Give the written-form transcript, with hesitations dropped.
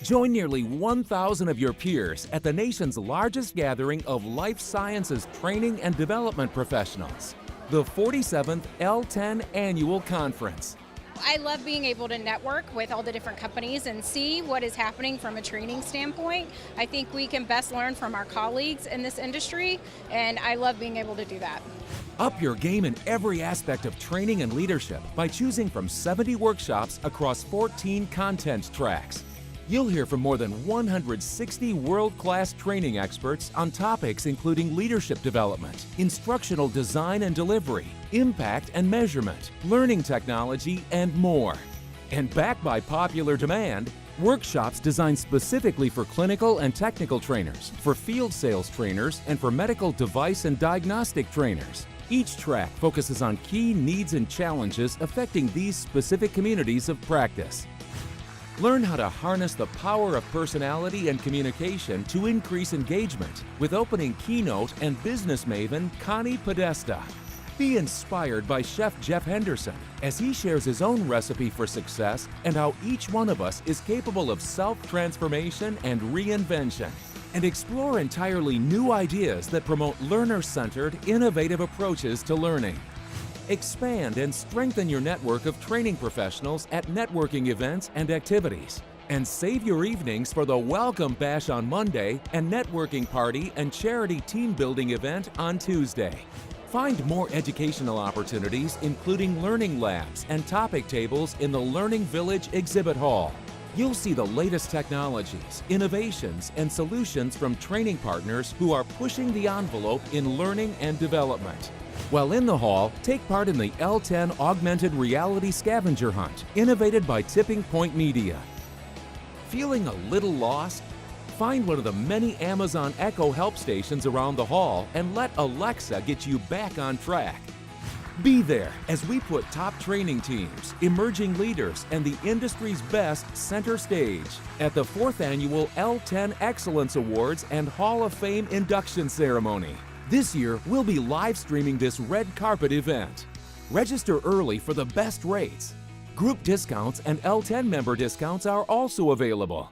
Join nearly 1,000 of your peers at the nation's largest gathering of life sciences training and development professionals, the 47th LTEN Annual Conference. I love being able to network with all the different companies and see what is happening from a training standpoint. I think we can best learn from our colleagues in this industry, and I love being able to do that. Up your game in every aspect of training and leadership by choosing from 70 workshops across 14 content tracks. You'll hear from more than 160 world-class training experts on topics including leadership development, instructional design and delivery, impact and measurement, learning technology, and more. And backed by popular demand, workshops designed specifically for clinical and technical trainers, for field sales trainers, and for medical device and diagnostic trainers. Each track focuses on key needs and challenges affecting these specific communities of practice. Learn how to harness the power of personality and communication to increase engagement with opening keynote and business maven Connie Podesta. Be inspired by Chef Jeff Henderson as he shares his own recipe for success and how each one of us is capable of self-transformation and reinvention. And explore entirely new ideas that promote learner-centered, innovative approaches to learning. Expand and strengthen your network of training professionals at networking events and activities. And save your evenings for the Welcome Bash on Monday and networking party and charity team building event on Tuesday. Find more educational opportunities, including learning labs and topic tables in the Learning Village Exhibit Hall. You'll see the latest technologies, innovations, and solutions from training partners who are pushing the envelope in learning and development. While in the hall, take part in the LTEN Augmented Reality Scavenger Hunt, innovated by Tipping Point Media. Feeling a little lost? Find one of the many Amazon Echo help stations around the hall and let Alexa get you back on track. Be there as we put top training teams, emerging leaders, and the industry's best center stage at the 4th Annual LTEN Excellence Awards and Hall of Fame induction ceremony. This year, we'll be live streaming this red carpet event. Register early for the best rates. Group discounts and LTEN member discounts are also available.